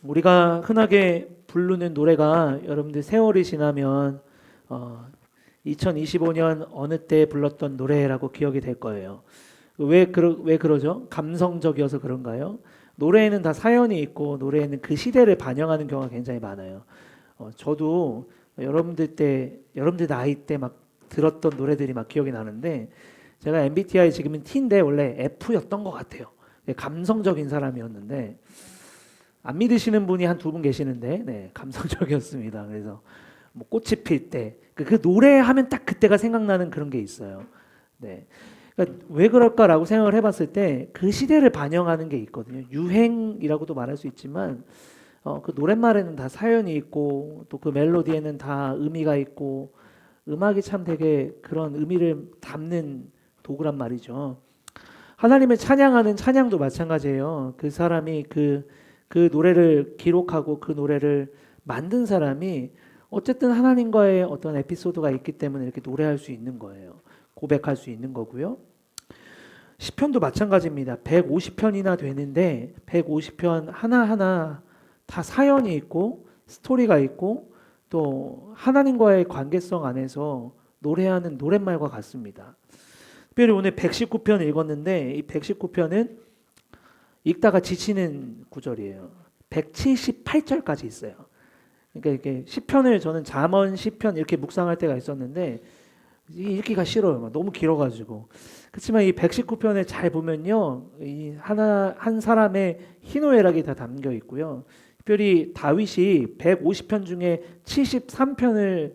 우리가 흔하게 부르는 노래가 여러분들 세월이 지나면 2025년 어느 때 불렀던 노래라고 기억이 될 거예요. 왜 그러죠? 감성적이어서 그런가요? 노래에는 다 사연이 있고 노래에는 그 시대를 반영하는 경우가 굉장히 많아요. 저도 여러분들 나이 때 막 들었던 노래들이 막 기억이 나는데, 제가 MBTI 지금은 T인데 원래 F였던 것 같아요. 감성적인 사람이었는데, 안 믿으시는 분이 한 두 분 계시는데, 네, 감성적이었습니다. 그래서 뭐 꽃이 필 때 그 노래하면 딱 그때가 생각나는 그런 게 있어요. 네, 그러니까 왜 그럴까라고 생각을 해봤을 때 그 시대를 반영하는 게 있거든요. 유행이라고도 말할 수 있지만 그 노랫말에는 다 사연이 있고 또 그 멜로디에는 다 의미가 있고, 음악이 참 되게 그런 의미를 담는 도구란 말이죠. 하나님을 찬양하는 찬양도 마찬가지예요. 그 사람이 그 노래를 기록하고 그 노래를 만든 사람이 어쨌든 하나님과의 어떤 에피소드가 있기 때문에 이렇게 노래할 수 있는 거예요. 고백할 수 있는 거고요. 시편도 마찬가지입니다. 150편이나 되는데 150편 하나하나 다 사연이 있고 스토리가 있고 또 하나님과의 관계성 안에서 노래하는 노랫말과 같습니다. 특별히 오늘 119편 읽었는데 이 119편은 읽다가 지치는 구절이에요. 178절까지 있어요. 그러니까 이렇게 시편을 저는 잠언, 시편 이렇게 묵상할 때가 있었는데 읽기가 싫어요. 너무 길어가지고. 그렇지만 이 119편을 잘 보면요, 이 한 사람의 희노애락이 다 담겨 있고요. 특별히 다윗이 150편 중에 73편을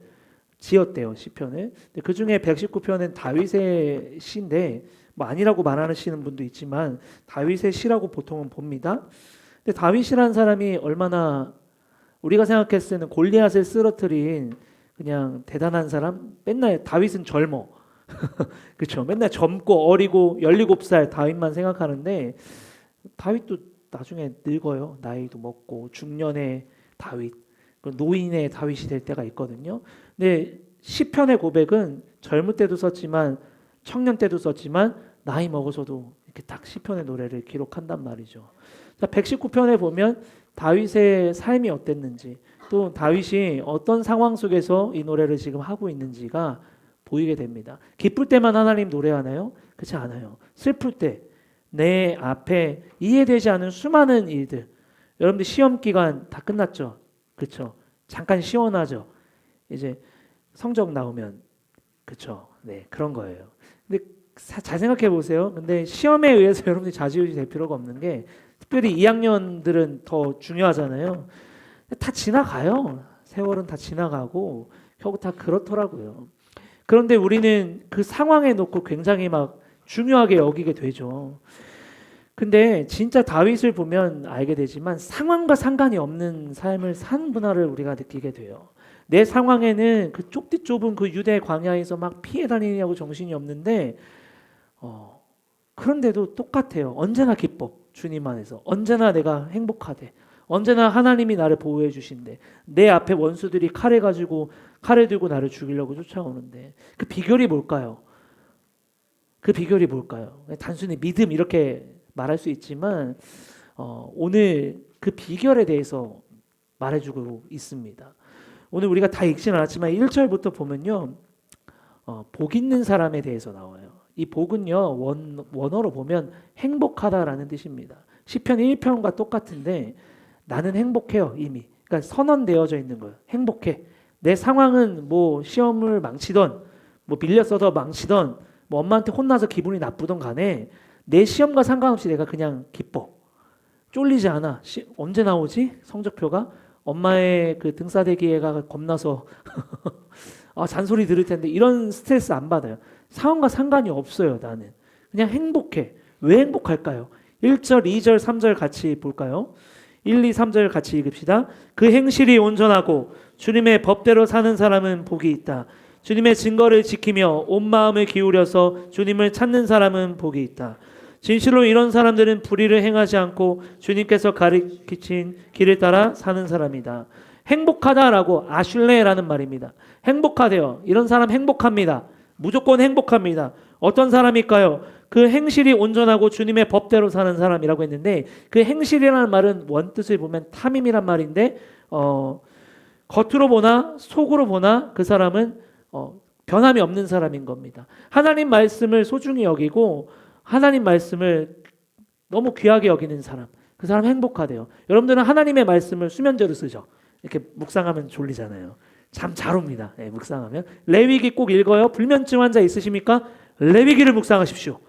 지었대요, 시편을. 그 중에 119편은 다윗의 시인데, 뭐 아니라고 말하시는 분도 있지만 다윗의 시라고 보통은 봅니다. 근데 다윗이라는 사람이 얼마나 우리가 생각했을 때는 골리앗을 쓰러뜨린 그냥 대단한 사람? 맨날 다윗은 젊어. 그렇죠. 맨날 젊고 어리고 17살 다윗만 생각하는데, 다윗도 나중에 늙어요. 나이도 먹고 중년의 다윗, 노인의 다윗이 될 때가 있거든요. 근데 시편의 고백은 젊을 때도 썼지만 청년 때도 썼지만 나이 먹어서도 이렇게 딱 시편의 노래를 기록한단 말이죠. 자, 119편에 보면 다윗의 삶이 어땠는지, 또 다윗이 어떤 상황 속에서 이 노래를 지금 하고 있는지가 보이게 됩니다. 기쁠 때만 하나님 노래하나요? 그렇지 않아요. 슬플 때 내 앞에 이해되지 않은 수많은 일들, 여러분들 시험 기간 다 끝났죠? 그렇죠? 잠깐 시원하죠? 이제 성적 나오면, 그렇죠? 네, 그런 거예요. 근데 잘 생각해 보세요. 근데 시험에 의해서 여러분들이 좌지우지 될 필요가 없는 게, 특별히 2학년들은 더 중요하잖아요. 다 지나가요. 세월은 다 지나가고 결국 다 그렇더라고요. 그런데 우리는 그 상황에 놓고 굉장히 막 중요하게 여기게 되죠. 근데 진짜 다윗을 보면 알게 되지만 상황과 상관이 없는 삶을 사는 문화를 우리가 느끼게 돼요. 내 상황에는 그 좁디 좁은 그 유대 광야에서 막 피해 다니냐고 정신이 없는데, 그런데도 똑같아요. 언제나 기뻐. 주님 안에서 언제나 내가 행복하대. 언제나 하나님이 나를 보호해 주신대. 내 앞에 원수들이 칼을 들고 나를 죽이려고 쫓아오는데, 그 비결이 뭘까요? 그 비결이 뭘까요? 단순히 믿음 이렇게 말할 수 있지만 오늘 그 비결에 대해서 말해주고 있습니다. 오늘 우리가 다 읽지는 않았지만 1절부터 보면요, 복 있는 사람에 대해서 나와요. 이 복은요, 원어로 보면 행복하다라는 뜻입니다. 시편 1편과 똑같은데 나는 행복해요. 이미. 그러니까 선언되어져 있는 거예요. 행복해. 내 상황은 뭐 시험을 망치던, 뭐 빌렸어서 망치던, 뭐 엄마한테 혼나서 기분이 나쁘던 간에 내 시험과 상관없이 내가 그냥 기뻐. 쫄리지 않아. 언제 나오지? 성적표가? 엄마의 그 등싸대기가 겁나서 잔소리 들을 텐데 이런 스트레스 안 받아요. 상황과 상관이 없어요. 나는 그냥 행복해. 왜 행복할까요? 1절, 2절, 3절 같이 볼까요? 1, 2, 3절 같이 읽읍시다. 그 행실이 온전하고 주님의 법대로 사는 사람은 복이 있다. 주님의 증거를 지키며 온 마음을 기울여서 주님을 찾는 사람은 복이 있다. 진실로 이런 사람들은 불의를 행하지 않고 주님께서 가르치신 길을 따라 사는 사람이다. 행복하다라고 아슐레라는 말입니다. 행복하대요. 이런 사람 행복합니다. 무조건 행복합니다. 어떤 사람일까요? 그 행실이 온전하고 주님의 법대로 사는 사람이라고 했는데 그 행실이라는 말은 원뜻을 보면 탐임이란 말인데 겉으로 보나 속으로 보나 그 사람은 변함이 없는 사람인 겁니다. 하나님 말씀을 소중히 여기고 하나님 말씀을 너무 귀하게 여기는 사람, 그 사람 행복하대요. 여러분들은 하나님의 말씀을 수면제로 쓰죠. 이렇게 묵상하면 졸리잖아요. 잠 잘 옵니다. 네, 묵상하면. 레위기 꼭 읽어요. 불면증 환자 있으십니까? 레위기를 묵상하십시오.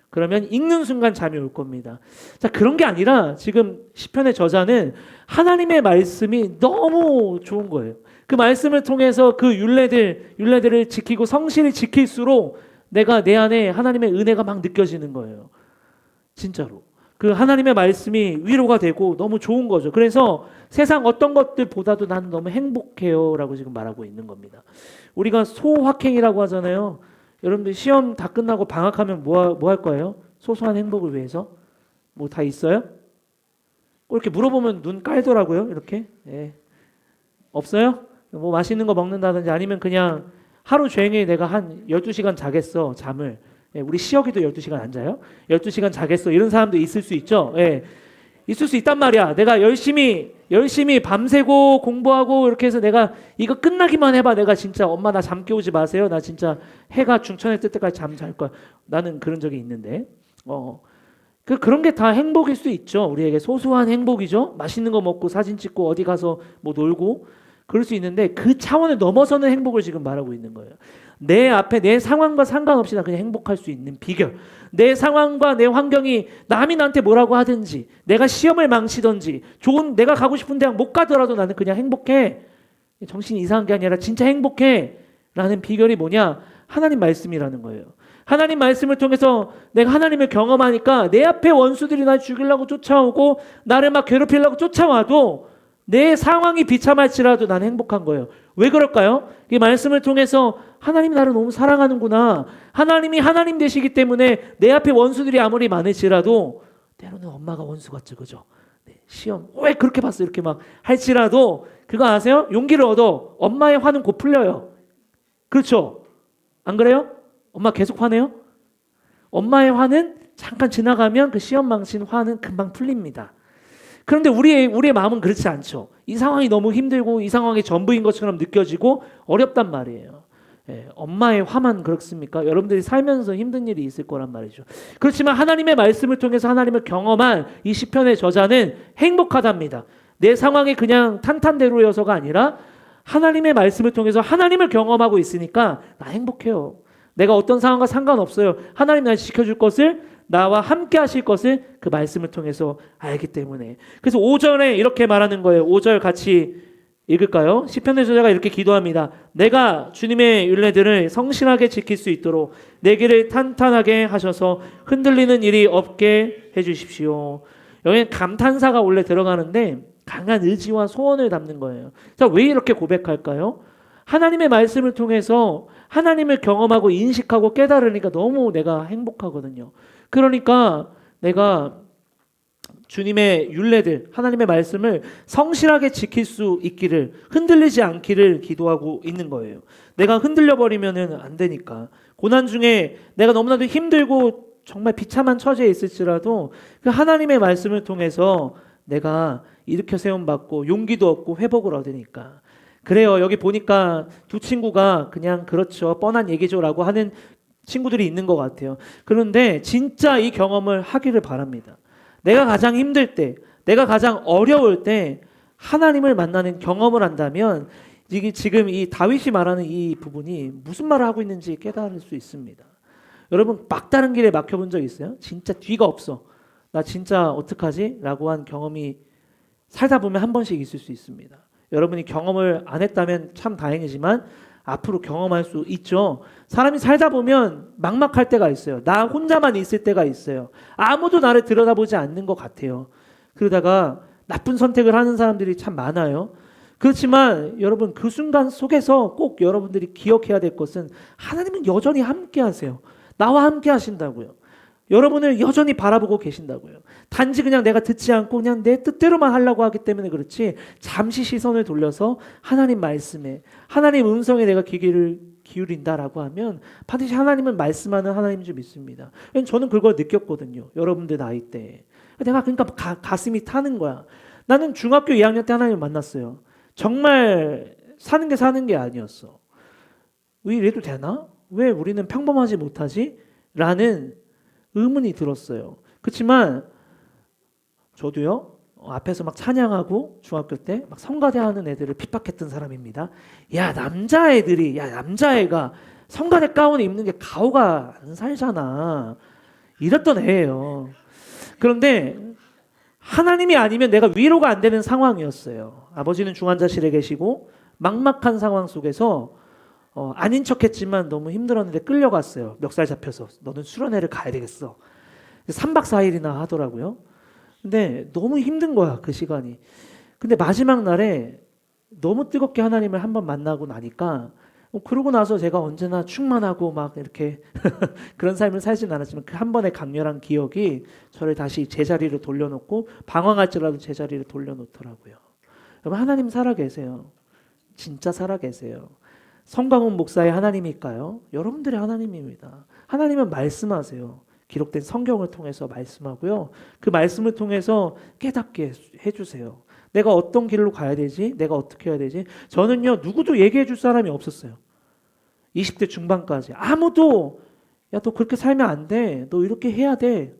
그러면 읽는 순간 잠이 올 겁니다. 자, 그런 게 아니라 지금 시편의 저자는 하나님의 말씀이 너무 좋은 거예요. 그 말씀을 통해서 그 율례들을 지키고 성실히 지킬수록 내가 내 안에 하나님의 은혜가 막 느껴지는 거예요. 진짜로. 그 하나님의 말씀이 위로가 되고 너무 좋은 거죠. 그래서 세상 어떤 것들보다도 나는 너무 행복해요 라고 지금 말하고 있는 겁니다. 우리가 소확행이라고 하잖아요. 여러분들 시험 다 끝나고 방학하면 뭐 할 거예요? 소소한 행복을 위해서? 뭐 다 있어요? 꼭 이렇게 물어보면 눈 깔더라고요. 이렇게. 네. 없어요? 뭐 맛있는 거 먹는다든지 아니면 그냥 하루 종일 내가 한 12시간 자겠어. 잠을. 예, 우리 시혁이도 12시간 안 자요? 12시간 자겠어. 이런 사람도 있을 수 있죠. 예. 있을 수 있단 말이야. 내가 열심히 밤새고 공부하고 이렇게 해서 내가 이거 끝나기만 해봐. 내가 진짜 엄마 나 잠 깨우지 마세요. 나 진짜 해가 중천에 뜰 때까지 잠 잘 거야. 나는 그런 적이 있는데. 그런 게 다 행복일 수 있죠. 우리에게 소소한 행복이죠. 맛있는 거 먹고 사진 찍고 어디 가서 뭐 놀고 그럴 수 있는데 그 차원을 넘어서는 행복을 지금 말하고 있는 거예요. 내 앞에 내 상황과 상관없이 나 그냥 행복할 수 있는 비결. 내 상황과 내 환경이 남이 나한테 뭐라고 하든지 내가 시험을 망치든지 좋은 내가 가고 싶은 대학 못 가더라도 나는 그냥 행복해. 정신이 이상한 게 아니라 진짜 행복해 라는 비결이 뭐냐? 하나님 말씀이라는 거예요. 하나님 말씀을 통해서 내가 하나님을 경험하니까 내 앞에 원수들이 날 죽이려고 쫓아오고 나를 막 괴롭히려고 쫓아와도 내 상황이 비참할지라도 나는 행복한 거예요. 왜 그럴까요? 이 말씀을 통해서 하나님이 나를 너무 사랑하는구나. 하나님이 하나님 되시기 때문에 내 앞에 원수들이 아무리 많을지라도 때로는 엄마가 원수 같죠. 그죠? 네, 시험 왜 그렇게 봤어? 이렇게 막 할지라도 그거 아세요? 용기를 얻어. 엄마의 화는 곧 풀려요. 그렇죠? 안 그래요? 엄마 계속 화내요? 엄마의 화는 잠깐 지나가면 그 시험 망친 화는 금방 풀립니다. 그런데 우리의 마음은 그렇지 않죠. 이 상황이 너무 힘들고 이 상황이 전부인 것처럼 느껴지고 어렵단 말이에요. 예, 엄마의 화만 그렇습니까? 여러분들이 살면서 힘든 일이 있을 거란 말이죠. 그렇지만 하나님의 말씀을 통해서 하나님을 경험한 이 시편의 저자는 행복하답니다. 내 상황이 그냥 탄탄대로여서가 아니라 하나님의 말씀을 통해서 하나님을 경험하고 있으니까 나 행복해요. 내가 어떤 상황과 상관없어요. 하나님 날 지켜줄 것을 나와 함께 하실 것을 그 말씀을 통해서 알기 때문에. 그래서 5절에 이렇게 말하는 거예요. 5절 같이 읽을까요? 시편의 저자가 이렇게 기도합니다. 내가 주님의 율례들을 성실하게 지킬 수 있도록 내 길을 탄탄하게 하셔서 흔들리는 일이 없게 해주십시오. 여기는 감탄사가 원래 들어가는데 강한 의지와 소원을 담는 거예요. 자, 왜 이렇게 고백할까요? 하나님의 말씀을 통해서 하나님을 경험하고 인식하고 깨달으니까 너무 내가 행복하거든요. 그러니까 내가 주님의 율례들, 하나님의 말씀을 성실하게 지킬 수 있기를, 흔들리지 않기를 기도하고 있는 거예요. 내가 흔들려 버리면은 안 되니까. 고난 중에 내가 너무나도 힘들고 정말 비참한 처지에 있을지라도 그 하나님의 말씀을 통해서 내가 일으켜 세움 받고 용기도 얻고 회복을 얻으니까. 그래요. 여기 보니까 두 친구가 그냥 그렇죠. 뻔한 얘기죠라고 하는 친구들이 있는 것 같아요. 그런데 진짜 이 경험을 하기를 바랍니다. 내가 가장 힘들 때, 내가 가장 어려울 때 하나님을 만나는 경험을 한다면 이게 지금 이 다윗이 말하는 이 부분이 무슨 말을 하고 있는지 깨달을 수 있습니다. 여러분 막다른 길에 막혀본 적 있어요? 진짜 뒤가 없어. 나 진짜 어떡하지? 라고 한 경험이 살다 보면 한 번씩 있을 수 있습니다. 여러분이 경험을 안 했다면 참 다행이지만 앞으로 경험할 수 있죠. 사람이 살다 보면 막막할 때가 있어요. 나 혼자만 있을 때가 있어요. 아무도 나를 들여다보지 않는 것 같아요. 그러다가 나쁜 선택을 하는 사람들이 참 많아요. 그렇지만 여러분 그 순간 속에서 꼭 여러분들이 기억해야 될 것은 하나님은 여전히 함께 하세요. 나와 함께 하신다고요. 여러분을 여전히 바라보고 계신다고요. 단지 그냥 내가 듣지 않고 그냥 내 뜻대로만 하려고 하기 때문에 그렇지 잠시 시선을 돌려서 하나님 말씀에 하나님 음성에 내가 귀를 기울인다라고 하면 반드시 하나님은 말씀하는 하나님인 줄 믿습니다. 저는 그걸 느꼈거든요. 여러분들 나이 때. 내가 그러니까 가슴이 타는 거야. 나는 중학교 2학년 때 하나님을 만났어요. 정말 사는 게 아니었어. 왜 이래도 되나? 왜 우리는 평범하지 못하지? 라는 의문이 들었어요. 그렇지만 저도요. 앞에서 막 찬양하고 중학교 때 막 성가대 하는 애들을 핍박했던 사람입니다. 야, 남자애가 성가대 가운 입는 게 가오가 안 살잖아. 이랬던 애예요. 그런데 하나님이 아니면 내가 위로가 안 되는 상황이었어요. 아버지는 중환자실에 계시고 막막한 상황 속에서 아닌 척했지만 너무 힘들었는데 끌려갔어요. 멱살 잡혀서 너는 수련회를 가야 되겠어. 3박 4일이나 하더라고요. 근데 너무 힘든 거야, 그 시간이. 근데 마지막 날에 너무 뜨겁게 하나님을 한번 만나고 나니까 그러고 나서 제가 언제나 충만하고 막 이렇게 그런 삶을 살진 않았지만 그 한 번의 강렬한 기억이 저를 다시 제자리로 돌려놓고 방황할지라도 제자리를 돌려놓더라고요. 여러분, 하나님 살아계세요. 진짜 살아계세요. 성광훈 목사의 하나님일까요? 여러분들의 하나님입니다. 하나님은 말씀하세요. 기록된 성경을 통해서 말씀하고요. 그 말씀을 통해서 깨닫게 해주세요. 내가 어떤 길로 가야 되지? 내가 어떻게 해야 되지? 저는요, 누구도 얘기해 줄 사람이 없었어요. 20대 중반까지. 아무도 야, 너 그렇게 살면 안 돼. 너 이렇게 해야 돼.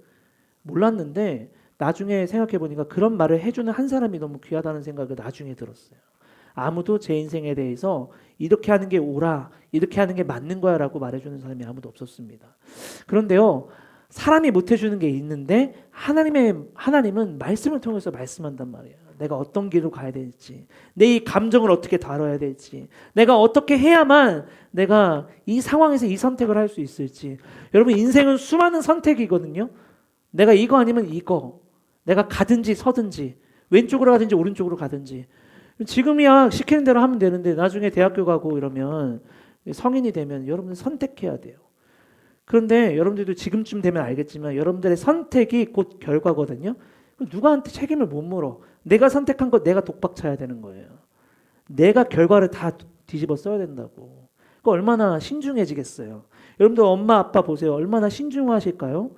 몰랐는데 나중에 생각해 보니까 그런 말을 해주는 한 사람이 너무 귀하다는 생각을 나중에 들었어요. 아무도 제 인생에 대해서 이렇게 하는 게 옳아, 이렇게 하는 게 맞는 거야 라고 말해주는 사람이 아무도 없었습니다. 그런데요, 사람이 못해주는 게 있는데 하나님은 말씀을 통해서 말씀한단 말이에요. 내가 어떤 길로 가야 될지, 내 이 감정을 어떻게 다뤄야 될지, 내가 어떻게 해야만 내가 이 상황에서 이 선택을 할 수 있을지. 여러분, 인생은 수많은 선택이거든요. 내가 이거 아니면 이거, 내가 가든지 서든지, 왼쪽으로 가든지 오른쪽으로 가든지. 지금이야 시키는 대로 하면 되는데 나중에 대학교 가고 이러면, 성인이 되면 여러분은 선택해야 돼요. 그런데 여러분들도 지금쯤 되면 알겠지만 여러분들의 선택이 곧 결과거든요. 누구한테 책임을 못 물어. 내가 선택한 거 내가 독박 쳐야 되는 거예요. 내가 결과를 다 뒤집어 써야 된다고. 그 얼마나 신중해지겠어요. 여러분들 엄마 아빠 보세요. 얼마나 신중하실까요?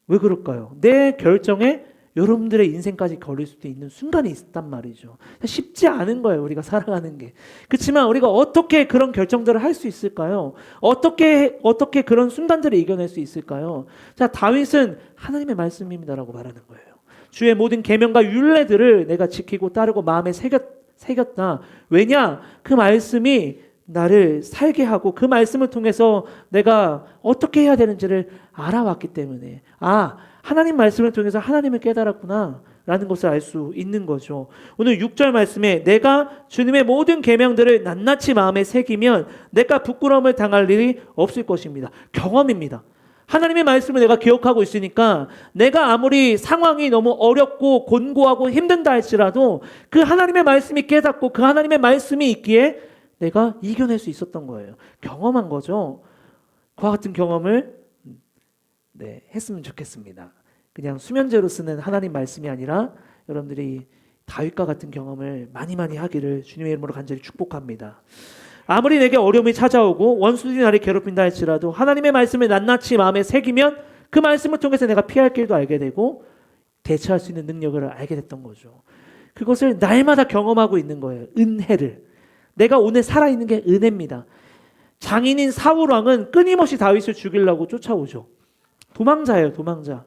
왜 그럴까요? 내 결정에 여러분들의 인생까지 걸릴 수도 있는 순간이 있단 말이죠. 쉽지 않은 거예요, 우리가 살아가는 게. 그렇지만 우리가 어떻게 그런 결정들을 할 수 있을까요? 어떻게 그런 순간들을 이겨낼 수 있을까요? 자, 다윗은 하나님의 말씀입니다라고 말하는 거예요. 주의 모든 계명과 율례들을 내가 지키고 따르고 마음에 새겼다. 왜냐? 그 말씀이 나를 살게 하고 그 말씀을 통해서 내가 어떻게 해야 되는지를 알아왔기 때문에, 하나님 말씀을 통해서 하나님을 깨달았구나 라는 것을 알 수 있는 거죠. 오늘 6절 말씀에 내가 주님의 모든 계명들을 낱낱이 마음에 새기면 내가 부끄러움을 당할 일이 없을 것입니다. 경험입니다. 하나님의 말씀을 내가 기억하고 있으니까 내가 아무리 상황이 너무 어렵고 곤고하고 힘든다 할지라도 그 하나님의 말씀이 깨닫고 그 하나님의 말씀이 있기에 내가 이겨낼 수 있었던 거예요. 경험한 거죠. 그와 같은 경험을 했으면 좋겠습니다. 그냥 수면제로 쓰는 하나님 말씀이 아니라 여러분들이 다윗과 같은 경험을 많이 하기를 주님의 이름으로 간절히 축복합니다. 아무리 내게 어려움이 찾아오고 원수들이 나를 괴롭힌다 할지라도 하나님의 말씀을 낱낱이 마음에 새기면 그 말씀을 통해서 내가 피할 길도 알게 되고 대처할 수 있는 능력을 알게 됐던 거죠. 그것을 날마다 경험하고 있는 거예요. 은혜를. 내가 오늘 살아있는 게 은혜입니다. 장인인 사울왕은 끊임없이 다윗을 죽이려고 쫓아오죠. 도망자예요, 도망자.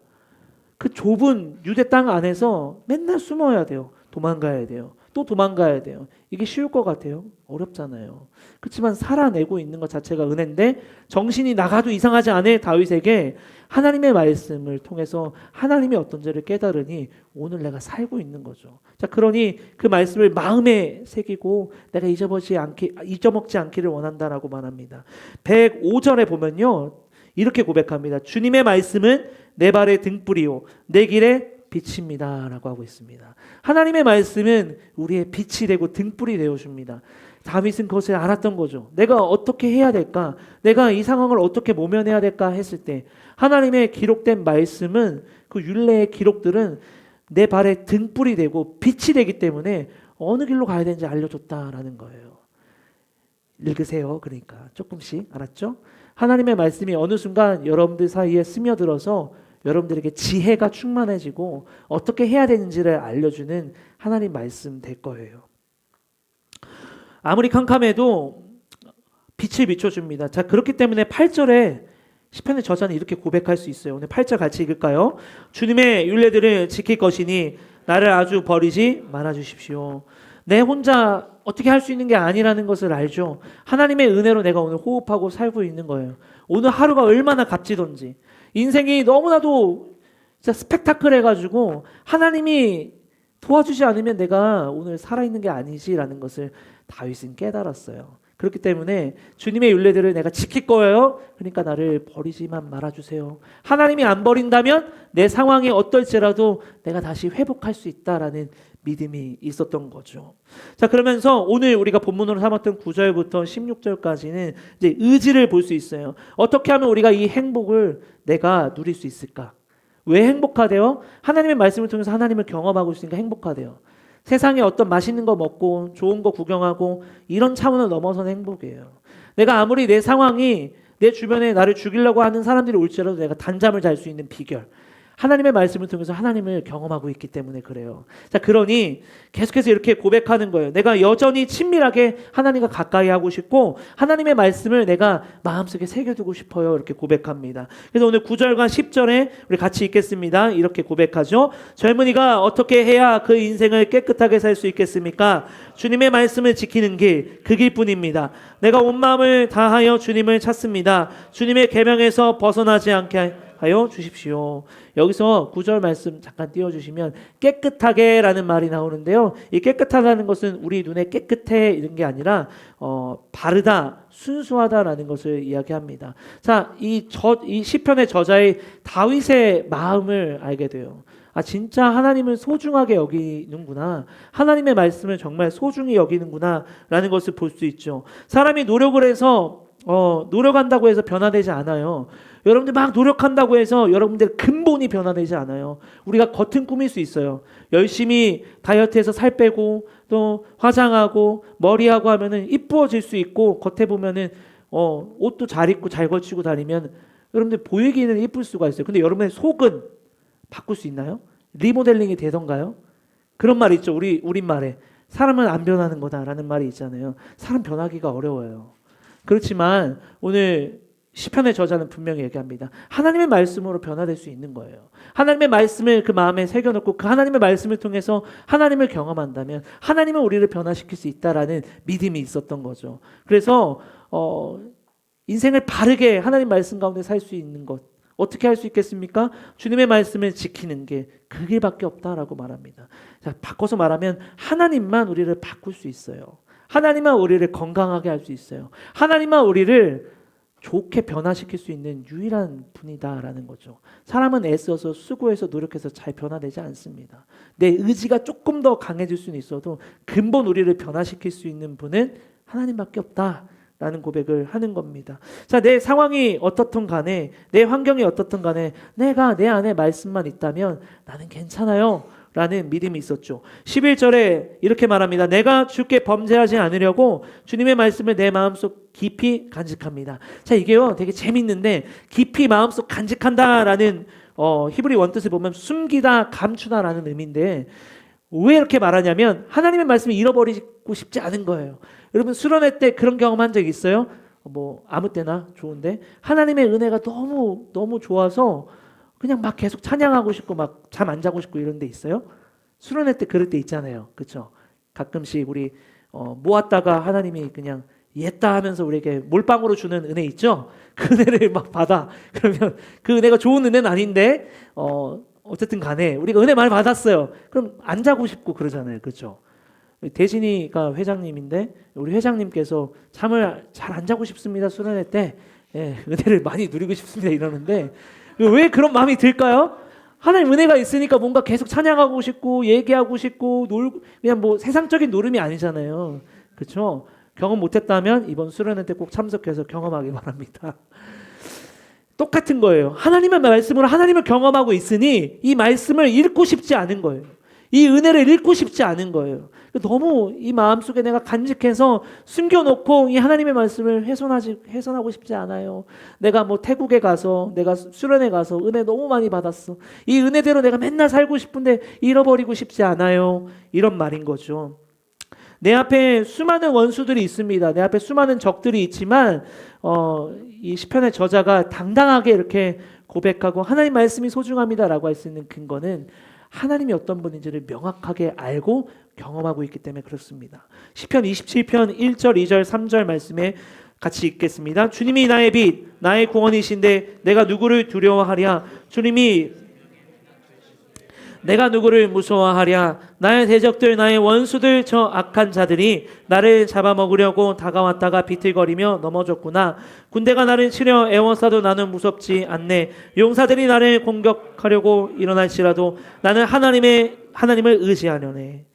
그 좁은 유대 땅 안에서 맨날 숨어야 돼요. 도망가야 돼요. 또 도망가야 돼요. 이게 쉬울 것 같아요? 어렵잖아요. 그렇지만 살아내고 있는 것 자체가 은혜인데 정신이 나가도 이상하지 않을 다윗에게 하나님의 말씀을 통해서 하나님이 어떤지를 깨달으니 오늘 내가 살고 있는 거죠. 자, 그러니 그 말씀을 마음에 새기고 내가 잊어먹지 않기를 원한다라고 말합니다. 105절에 보면요. 이렇게 고백합니다. 주님의 말씀은 내 발의 등불이요 내 길의 빛입니다 라고 하고 있습니다. 하나님의 말씀은 우리의 빛이 되고 등불이 되어줍니다. 다윗은 그것을 알았던 거죠. 내가 어떻게 해야 될까? 내가 이 상황을 어떻게 모면해야 될까 했을 때 하나님의 기록된 말씀은, 그 율례의 기록들은 내 발의 등불이 되고 빛이 되기 때문에 어느 길로 가야 되는지 알려줬다라는 거예요. 읽으세요. 그러니까 조금씩, 알았죠? 하나님의 말씀이 어느 순간 여러분들 사이에 스며들어서 여러분들에게 지혜가 충만해지고 어떻게 해야 되는지를 알려주는 하나님 말씀 될 거예요. 아무리 캄캄해도 빛을 비춰줍니다. 자, 그렇기 때문에 8절에 시편의 저자는 이렇게 고백할 수 있어요. 오늘 8절 같이 읽을까요? 주님의 율례들을 지킬 것이니 나를 아주 버리지 말아주십시오. 내 혼자 어떻게 할 수 있는 게 아니라는 것을 알죠. 하나님의 은혜로 내가 오늘 호흡하고 살고 있는 거예요. 오늘 하루가 얼마나 값지던지. 인생이 너무나도 진짜 스펙타클해가지고 하나님이 도와주지 않으면 내가 오늘 살아있는 게 아니지라는 것을 다윗은 깨달았어요. 그렇기 때문에 주님의 율례들을 내가 지킬 거예요. 그러니까 나를 버리지만 말아주세요. 하나님이 안 버린다면 내 상황이 어떨지라도 내가 다시 회복할 수 있다라는 믿음이 있었던 거죠. 자, 그러면서 오늘 우리가 본문으로 삼았던 9절부터 16절까지는 이제 의지를 볼 수 있어요. 어떻게 하면 우리가 이 행복을 내가 누릴 수 있을까? 왜 행복하대요? 하나님의 말씀을 통해서 하나님을 경험하고 있으니까 행복하대요. 세상에 어떤 맛있는 거 먹고 좋은 거 구경하고 이런 차원을 넘어서는 행복이에요. 내가 아무리 내 상황이 내 주변에 나를 죽이려고 하는 사람들이 올지라도 내가 단잠을 잘 수 있는 비결, 하나님의 말씀을 통해서 하나님을 경험하고 있기 때문에 그래요. 자, 그러니 계속해서 이렇게 고백하는 거예요. 내가 여전히 친밀하게 하나님과 가까이 하고 싶고 하나님의 말씀을 내가 마음속에 새겨두고 싶어요. 이렇게 고백합니다. 그래서 오늘 9절과 10절에 우리 같이 읽겠습니다. 이렇게 고백하죠. 젊은이가 어떻게 해야 그 인생을 깨끗하게 살 수 있겠습니까? 주님의 말씀을 지키는 길, 그 길뿐입니다. 내가 온 마음을 다하여 주님을 찾습니다. 주님의 계명에서 벗어나지 않게 하여 주십시오. 여기서 9절 말씀 잠깐 띄워주시면 깨끗하게라는 말이 나오는데요. 이 깨끗하다는 것은 우리 눈에 깨끗해 이런 게 아니라 바르다, 순수하다라는 것을 이야기합니다. 자, 이 시편의 저자의 다윗의 마음을 알게 돼요. 아, 진짜 하나님을 소중하게 여기는구나. 하나님의 말씀을 정말 소중히 여기는구나 라는 것을 볼 수 있죠. 사람이 노력을 해서 노력한다고 해서 변화되지 않아요. 여러분들 막 노력한다고 해서 여러분들 근본이 변화되지 않아요. 우리가 겉은 꾸밀 수 있어요. 열심히 다이어트해서 살 빼고 또 화장하고 머리하고 하면은 이쁘어질 수 있고 겉에 보면은 옷도 잘 입고 잘 걸치고 다니면 여러분들 보이기는 이쁠 수가 있어요. 근데 여러분의 속은 바꿀 수 있나요? 리모델링이 되던가요? 그런 말 있죠. 우리말에 사람은 안 변하는 거다라는 말이 있잖아요. 사람 변하기가 어려워요. 그렇지만 오늘 시편의 저자는 분명히 얘기합니다. 하나님의 말씀으로 변화될 수 있는 거예요. 하나님의 말씀을 그 마음에 새겨놓고 그 하나님의 말씀을 통해서 하나님을 경험한다면 하나님은 우리를 변화시킬 수 있다라는 믿음이 있었던 거죠. 그래서 인생을 바르게 하나님 말씀 가운데 살 수 있는 것 어떻게 할 수 있겠습니까? 주님의 말씀을 지키는 게 그 길밖에 없다라고 말합니다. 자, 바꿔서 말하면 하나님만 우리를 바꿀 수 있어요. 하나님만 우리를 건강하게 할 수 있어요. 하나님만 우리를 좋게 변화시킬 수 있는 유일한 분이다라는 거죠. 사람은 애써서 수고해서 노력해서 잘 변화되지 않습니다. 내 의지가 조금 더 강해질 수는 있어도 근본 우리를 변화시킬 수 있는 분은 하나님밖에 없다라는 고백을 하는 겁니다. 자, 내 상황이 어떻든 간에 내 환경이 어떻든 간에 내가 내 안에 말씀만 있다면 나는 괜찮아요 라는 믿음이 있었죠. 11절에 이렇게 말합니다. 내가 주께 범죄하지 않으려고 주님의 말씀을 내 마음속 깊이 간직합니다. 자, 이게요 되게 재밌는데 깊이 마음속 간직한다라는 히브리 원뜻을 보면 숨기다, 감추다라는 의미인데 왜 이렇게 말하냐면 하나님의 말씀을 잃어버리고 싶지 않은 거예요. 여러분 수련회 때 그런 경험한 적 있어요? 뭐 아무 때나 좋은데 하나님의 은혜가 너무 좋아서 그냥 막 계속 찬양하고 싶고 막 잠 안 자고 싶고 이런 데 있어요? 수련회 때 그럴 때 있잖아요. 그렇죠? 가끔씩 우리 모았다가 하나님이 그냥 옛다 하면서 우리에게 몰빵으로 주는 은혜 있죠? 그 은혜를 막 받아. 그러면 그 은혜가 좋은 은혜는 아닌데 어쨌든 간에 우리가 은혜 많이 받았어요. 그럼 안 자고 싶고 그러잖아요. 그렇죠? 대진이가 회장님인데 우리 회장님께서 잠을 잘 안 자고 싶습니다. 수련회 때 은혜를 많이 누리고 싶습니다. 이러는데 왜 그런 마음이 들까요? 하나님 은혜가 있으니까 뭔가 계속 찬양하고 싶고 얘기하고 싶고 놀고 그냥 뭐 세상적인 노름이 아니잖아요. 그렇죠? 경험 못했다면 이번 수련회 때 꼭 참석해서 경험하기 바랍니다. 똑같은 거예요. 하나님의 말씀으로 하나님을 경험하고 있으니 이 말씀을 읽고 싶지 않은 거예요. 이 은혜를 읽고 싶지 않은 거예요. 너무 이 마음속에 내가 간직해서 숨겨놓고 이 하나님의 말씀을 훼손하고 싶지 않아요. 내가 뭐 태국에 가서, 내가 수련회 가서 은혜 너무 많이 받았어. 이 은혜대로 내가 맨날 살고 싶은데 잃어버리고 싶지 않아요. 이런 말인 거죠. 내 앞에 수많은 원수들이 있습니다. 내 앞에 수많은 적들이 있지만 이 시편의 저자가 당당하게 이렇게 고백하고 하나님 말씀이 소중합니다라고 할 수 있는 근거는 하나님이 어떤 분인지를 명확하게 알고 경험하고 있기 때문에 그렇습니다. 시편 27편 1절, 2절, 3절 말씀에 같이 읽겠습니다. 주님이 나의 빛, 나의 구원이신데 내가 누구를 두려워하랴? 주님이 내가 누구를 무서워하랴? 나의 대적들, 나의 원수들, 저 악한 자들이 나를 잡아먹으려고 다가왔다가 비틀거리며 넘어졌구나. 군대가 나를 치려 애워싸도 나는 무섭지 않네. 용사들이 나를 공격하려고 일어날지라도 나는 하나님을 의지하려네.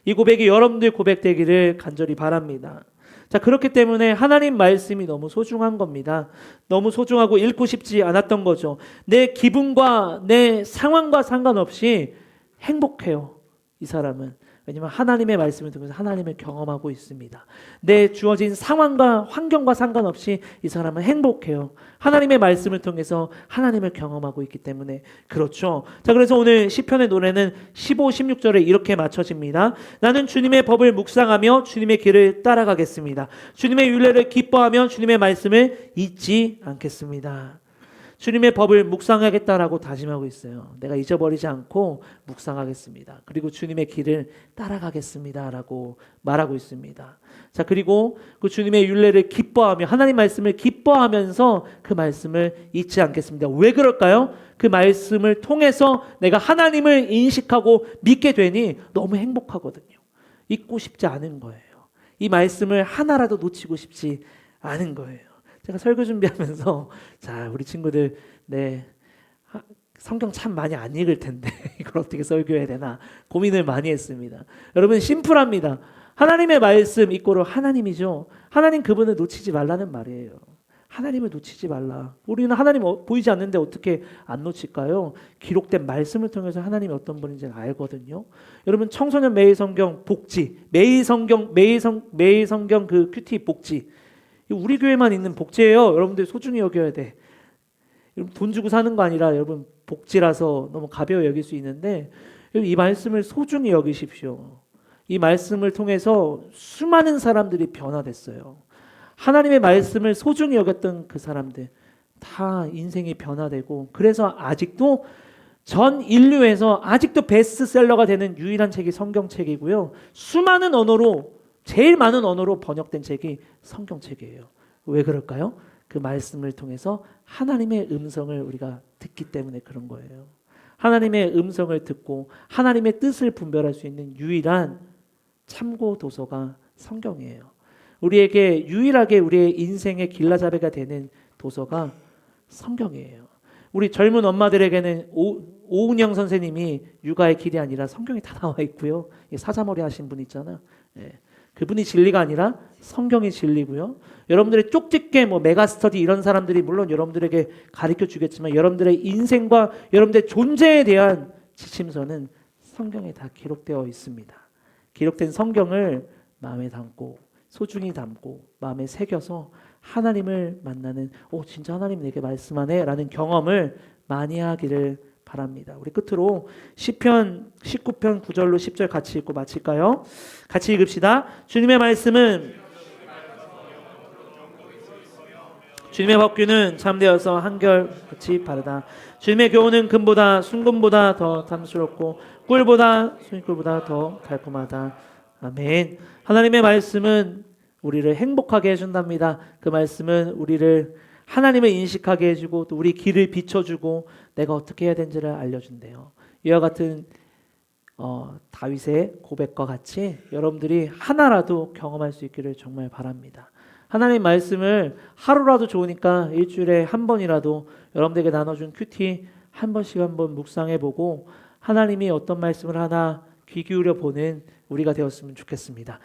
이 고백이 여러분들 고백되기를 간절히 바랍니다. 자, 그렇기 때문에 하나님 말씀이 너무 소중한 겁니다. 너무 소중하고 잃고 싶지 않았던 거죠. 내 기분과 내 상황과 상관없이 행복해요. 이 사람은. 왜냐하면 하나님의 말씀을 통해서 하나님을 경험하고 있습니다. 내 주어진 상황과 환경과 상관없이 이 사람은 행복해요. 하나님의 말씀을 통해서 하나님을 경험하고 있기 때문에 그렇죠. 자, 그래서 오늘 시편의 노래는 15, 16절에 이렇게 맞춰집니다. 나는 주님의 법을 묵상하며 주님의 길을 따라가겠습니다. 주님의 율례를 기뻐하며 주님의 말씀을 잊지 않겠습니다. 주님의 법을 묵상하겠다라고 다짐하고 있어요. 내가 잊어버리지 않고 묵상하겠습니다. 그리고 주님의 길을 따라가겠습니다라고 말하고 있습니다. 자, 그리고 그 주님의 율례를 기뻐하며 하나님 말씀을 기뻐하면서 그 말씀을 잊지 않겠습니다. 왜 그럴까요? 그 말씀을 통해서 내가 하나님을 인식하고 믿게 되니 너무 행복하거든요. 잊고 싶지 않은 거예요. 이 말씀을 하나라도 놓치고 싶지 않은 거예요. 제가 설교 준비하면서 자, 우리 친구들 성경 참 많이 안 읽을 텐데 이걸 어떻게 설교해야 되나 고민을 많이 했습니다. 여러분, 심플합니다. 하나님의 말씀 이꼬르 하나님이죠. 하나님 그분을 놓치지 말라는 말이에요. 하나님을 놓치지 말라. 우리는 하나님 보이지 않는데 어떻게 안 놓칠까요? 기록된 말씀을 통해서 하나님이 어떤 분인지 알거든요. 여러분, 청소년 매일 성경 복지, 매일 성경 그 큐티 복지, 우리 교회만 있는 복지예요. 여러분들 소중히 여겨야 돼. 여러분, 돈 주고 사는 거 아니라 여러분 복지라서 너무 가벼워 여길 수 있는데 이 말씀을 소중히 여기십시오. 이 말씀을 통해서 수많은 사람들이 변화됐어요. 하나님의 말씀을 소중히 여겼던 그 사람들 다 인생이 변화되고, 그래서 아직도 전 인류에서 아직도 베스트셀러가 되는 유일한 책이 성경책이고요. 수많은 언어로, 제일 많은 언어로 번역된 책이 성경책이에요. 왜 그럴까요? 그 말씀을 통해서 하나님의 음성을 우리가 듣기 때문에 그런 거예요. 하나님의 음성을 듣고 하나님의 뜻을 분별할 수 있는 유일한 참고 도서가 성경이에요. 우리에게 유일하게 우리의 인생의 길라잡이가 되는 도서가 성경이에요. 우리 젊은 엄마들에게는 오은영 선생님이 육아의 길이 아니라 성경에 다 나와 있고요. 사자머리 하신 분 있잖아. 그분이 진리가 아니라 성경이 진리고요. 여러분들의 쪽집게 메가스터디 이런 사람들이 물론 여러분들에게 가르쳐 주겠지만 여러분들의 인생과 여러분들의 존재에 대한 지침서는 성경에 다 기록되어 있습니다. 기록된 성경을 마음에 담고 소중히 담고 마음에 새겨서 하나님을 만나는, 진짜 하나님 내게 말씀하네 라는 경험을 많이 하기를 바랍니다. 우리 끝으로 시편 19편 9절로 10절 같이 읽고 마칠까요? 같이 읽읍시다. 주님의 말씀은 주님의 법규는 참되어서 한결같이 바르다. 주님의 교훈은 금보다 순금보다 더 탐스럽고 꿀보다 순꿀보다 더 달콤하다. 아멘. 하나님의 말씀은 우리를 행복하게 해준답니다. 그 말씀은 우리를 하나님을 인식하게 해주고 또 우리 길을 비춰주고 내가 어떻게 해야 되는지를 알려준대요. 이와 같은 다윗의 고백과 같이 여러분들이 하나라도 경험할 수 있기를 정말 바랍니다. 하나님 말씀을 하루라도 좋으니까 일주일에 한 번이라도 여러분들에게 나눠준 큐티 한 번씩 한번 묵상해보고 하나님이 어떤 말씀을 하나 귀 기울여 보는 우리가 되었으면 좋겠습니다.